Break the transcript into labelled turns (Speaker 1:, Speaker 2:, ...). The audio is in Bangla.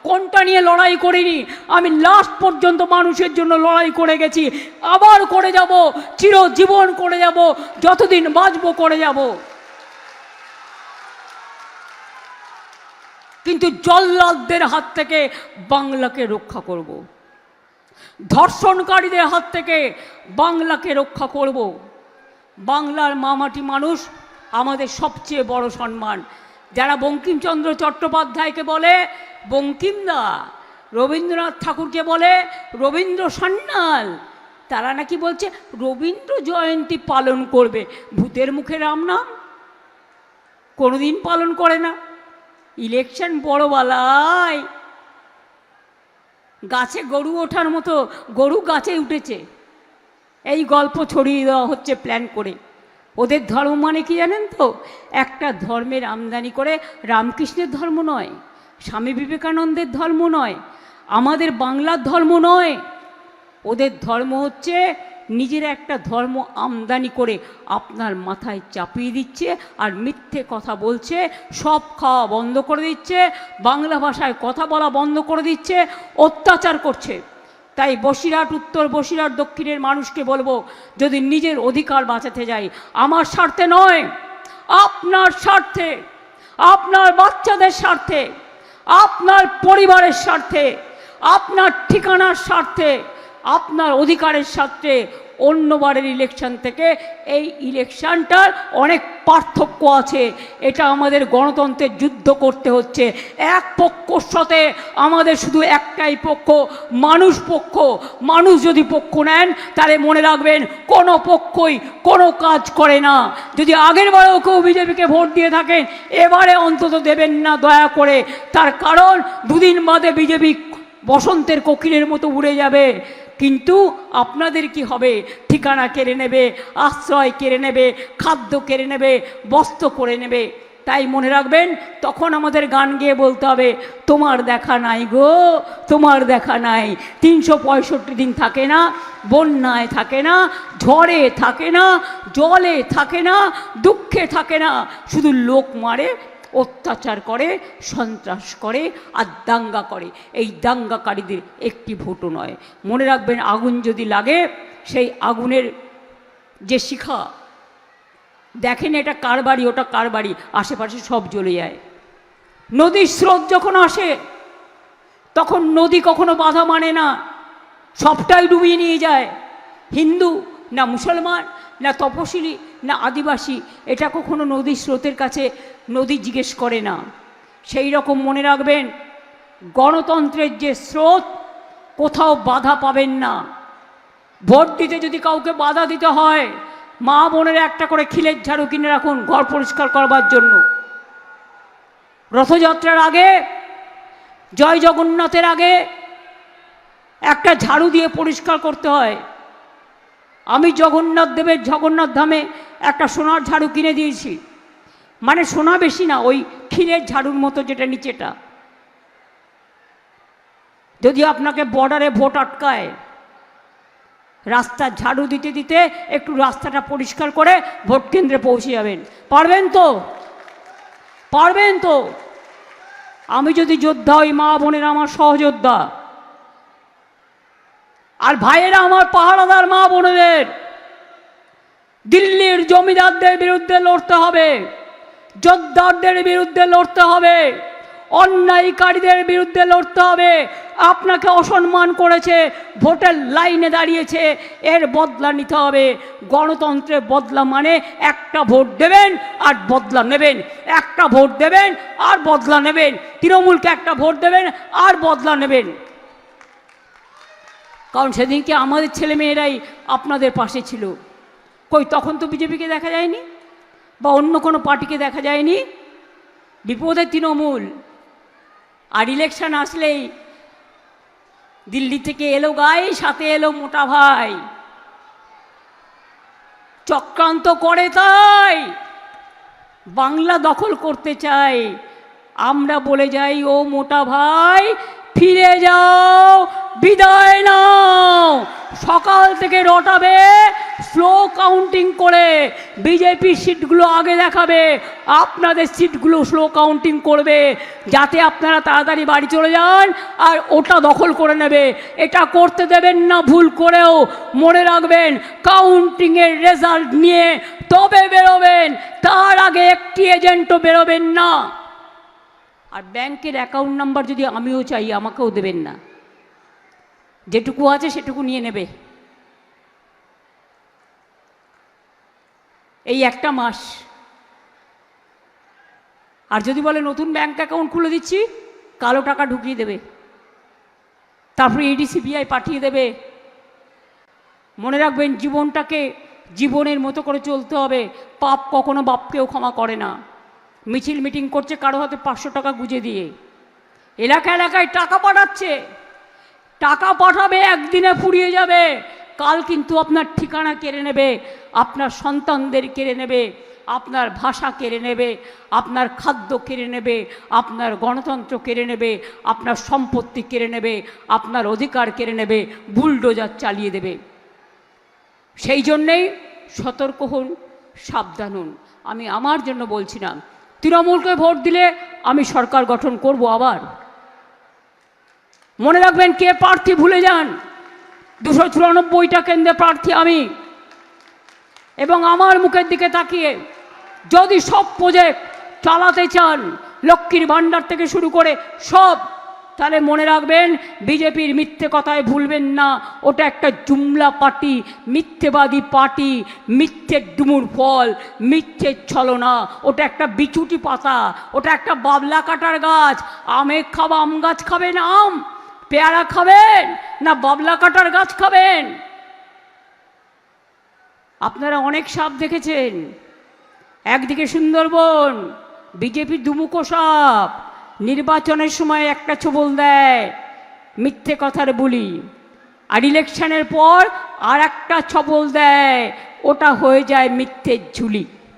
Speaker 1: কোনটা নিয়ে লড়াই করিনি। আমি লাস্ট পর্যন্ত মানুষের জন্য লড়াই করে গেছি, আবার করে যাব, চিরজীবন করে যাব, যতদিন বাঁচবো করে যাব। কিন্তু জল্লাদদের হাত থেকে বাংলাকে রক্ষা করব, ধর্ষণকারীদের হাত থেকে বাংলাকে রক্ষা করব। বাংলার মামাটি মানুষ আমাদের সবচেয়ে বড় সম্মান। যারা বঙ্কিমচন্দ্র চট্টোপাধ্যায়কে বলে বঙ্কিমদা, রবীন্দ্রনাথ ঠাকুরকে বলে রবীন্দ্র সান্যাল, তারা নাকি বলছে রবীন্দ্র জয়ন্তী পালন করবে। ভূতের মুখে রাম নাম কোনোদিন পালন করে না। ইলেকশন বড়বালায়, গাছে গরু ওঠার মতো গরু গাছে উঠেছে, এই গল্প ছড়িয়ে দেওয়া হচ্ছে প্ল্যান করে। ওদের ধর্ম মানে কি জানেন তো? একটা ধর্মের আমদানি করে, রামকৃষ্ণের ধর্ম নয়, স্বামী বিবেকানন্দের ধর্ম নয়, আমাদের বাংলার ধর্ম নয়। ওদের ধর্ম হচ্ছে নিজের একটা ধর্ম আমদানি করে আপনার মাথায় চাপিয়ে দিচ্ছে, আর মিথ্যে কথা বলছে, সব খাওয়া বন্ধ করে দিচ্ছে, বাংলা ভাষায় কথা বলা বন্ধ করে দিচ্ছে, অত্যাচার করছে। তাই বসিরহাট উত্তর, বসিরহাট দক্ষিণের মানুষকে বলবো, যদি নিজের অধিকার বাঁচাতে যাই, আমার স্বার্থে নয়, আপনার স্বার্থে, আপনার বাচ্চাদের স্বার্থে, আপনার পরিবারের স্বার্থে, আপনার ঠিকানার স্বার্থে, আপনার অধিকারের স্বার্থে অন্যবারের ইলেকশন থেকে এই ইলেকশনটার অনেক পার্থক্য আছে। এটা আমাদের গণতন্ত্রের যুদ্ধ করতে হচ্ছে। এক পক্ষর সাথে আমাদের শুধু একটাই পক্ষ, মানুষ পক্ষ। মানুষ যদি পক্ষ নেন তাহলে মনে রাখবেন কোনো পক্ষই কোনো কাজ করে না। যদি আগের বারেও কেউ বিজেপিকে ভোট দিয়ে থাকেন, এবারে অন্তত দেবেন না দয়া করে। তার কারণ দুদিন বাদে বিজেপি বসন্তের কোকিলের মতো উড়ে যাবে। কিন্তু আপনাদের কি হবে? ঠিকানা কেড়ে নেবে, আশ্রয় কেড়ে নেবে, খাদ্য কেড়ে নেবে, বস্ত্র করে নেবে। তাই মনে রাখবেন, তখন আমাদের গান গেয়ে বলতে হবে, তোমার দেখা নাই গো, তোমার দেখা নাই। 365 দিন থাকে না, বন্যায় থাকে না, ঝড়ে থাকে না, জলে থাকে না, দুঃখে থাকে না, শুধু লোক মারে, অত্যাচার করে, সন্ত্রাস করে আর দাঙ্গা করে। এই দাঙ্গাকারীদের একটি ভোটও নয়। মনে রাখবেন, আগুন যদি লাগে, সেই আগুনের যে শিখা, দেখেন এটা কার বাড়ি, ওটা কার বাড়ি, আশেপাশে সব জ্বলে যায়। নদীর স্রোত যখন আসে, তখন নদী কখনো বাধা মানে না, সবটাই ডুবিয়ে নিয়ে যায়। হিন্দু না মুসলমান না তপশিলি না আদিবাসী, এটা কখনো নদীর স্রোতের কাছে নদী জিজ্ঞেস করে না। সেই রকম মনে রাখবেন, গণতন্ত্রের যে স্রোত, কোথাও বাধা পাবেন না। ভোট দিতে যদি কাউকে বাধা দিতে হয়, মা বোনের একটা করে খিলের ঝাড়ু কিনে রাখুন ঘর পরিষ্কার করবার জন্য। রথযাত্রার আগে, জয় জগন্নাথের আগে একটা ঝাড়ু দিয়ে পরিষ্কার করতে হয়। আমি জগন্নাথ দেবের জগন্নাথ ধামে একটা সোনার ঝাড়ু কিনে দিয়েছি, মানে সোনা বেশি না, ওই ক্ষীরের ঝাড়ুর মতো যেটা নিচেটা। যদি আপনাকে বর্ডারে ভোট আটকায়, রাস্তার ঝাড়ু দিতে দিতে একটু রাস্তাটা পরিষ্কার করে ভোট কেন্দ্রে পৌঁছে যাবেন। পারবেন তো? পারবেন তো? আমি যদি যোদ্ধা হই, মা বোনেরা আমার সহযোদ্ধা, আর ভাইয়েরা আমার পাহারাদার মা বোনেদের। দিল্লির জমিদারদের বিরুদ্ধে লড়তে হবে, যোদ্ধারদের বিরুদ্ধে লড়তে হবে, অন্যায়কারীদের বিরুদ্ধে লড়তে হবে। আপনাকে অসম্মান করেছে, ভোটের লাইনে দাঁড়িয়েছে, এর বদলা নিতে হবে। গণতন্ত্রের বদলা মানে একটা ভোট দেবেন আর বদলা নেবেন, একটা ভোট দেবেন আর বদলা নেবেন। তৃণমূলকে একটা ভোট দেবেন আর বদলা নেবেন। কারণ সেদিনকে আমাদের ছেলেমেয়েরাই আপনাদের পাশে ছিল। কই, তখন তো বিজেপিকে দেখা যায়নি বা অন্য কোনো পার্টিকে দেখা যায়নি। বিপদে তৃণমূল। আর ইলেকশন আসলেই দিল্লি থেকে এলো গাই, সাথে এলো মোটা ভাই, চক্রান্ত করে, তাই বাংলা দখল করতে চাই। আমরা বলে যাই, ও মোটা ভাই, ফিরে যাও, বিদায় নাও। সকাল থেকে রটাবে স্লো কাউন্টিং করে, বিজেপির সিটগুলো আগে দেখাবে, আপনাদের সিটগুলো স্লো কাউন্টিং করবে, যাতে আপনারা তাড়াতাড়ি বাড়ি চলে যান আর ওটা দখল করে নেবে। এটা করতে দেবেন না ভুল করেও। মনে রাখবেন, কাউন্টিংয়ের রেজাল্ট নিয়ে তবে বেরোবেন, তার আগে একটি এজেন্টও বেরোবেন না। আর ব্যাংকের অ্যাকাউন্ট নাম্বার যদি আমিও চাই, আমাকেও দেবেন না। যেটুকু আছে সেটুকু নিয়ে নেবে। এই একটা মাস। আর যদি বলে নতুন ব্যাংক অ্যাকাউন্ট খুলে দিচ্ছি, কালো টাকা ঢুকিয়ে দেবে, তারপরে ইডি সিবিআই পাঠিয়ে দেবে। মনে রাখবেন, জীবনটাকে জীবনের মতো করে চলতে হবে। পাপ কখনো বাপকেও ক্ষমা করে না। মিছিল মিটিং করছে কারো হাতে 500 টাকা গুঁজে দিয়ে, এলাকা এলাকায় টাকা পাঠাচ্ছে। টাকা পাঠাবে, একদিনে ফুরিয়ে যাবে, কাল কিন্তু আপনার ঠিকানা কেড়ে নেবে, আপনার সন্তানদের কেড়ে নেবে, আপনার ভাষা কেড়ে নেবে, আপনার খাদ্য কেড়ে নেবে, আপনার গণতন্ত্র কেড়ে নেবে, আপনার সম্পত্তি কেড়ে নেবে, আপনার অধিকার কেড়ে নেবে, বুলডোজার চালিয়ে দেবে। সেই জন্যেই সতর্ক হন, সাবধান হন। আমি আমার জন্য বলছি না, তৃণমূলকে ভোট দিলে আমি সরকার গঠন করব আবার। মনে রাখবেন, কে প্রার্থী ভুলে যান, 294টা কেন্দ্রে প্রার্থী আমি। এবং আমার মুখের দিকে তাকিয়ে যদি সব প্রজেক্ট চালাতে চান, লক্ষ্মীর ভাণ্ডার থেকে শুরু করে সব, তাহলে মনে রাখবেন, বিজেপির মিথ্যে কথায় ভুলবেন না। ওটা একটা জুমলা পার্টি, মিথ্যেবাদী পার্টি, মিথ্যের ডুমুর ফল, মিথ্যের ছলনা। ওটা একটা বিচুটি পাতা, ওটা একটা বাবলা কাটার গাছ। আমে খাবা, আম গাছ খাবেন, আম পেয়ারা খাবেন না বাবলা কাটার গাছ খাবেন? আপনারা অনেক সাপ দেখেছেন। একদিকে সুন্দরবন, বিজেপির দুমুখো সাপ, নির্বাচনের সময় একটা ছোবল দেয়, মিথ্যে কথার বুলি, আর ইলেকশনের পর আর একটা ছবল দেয়, ওটা হয়ে যায় মিথ্যের ঝুলি।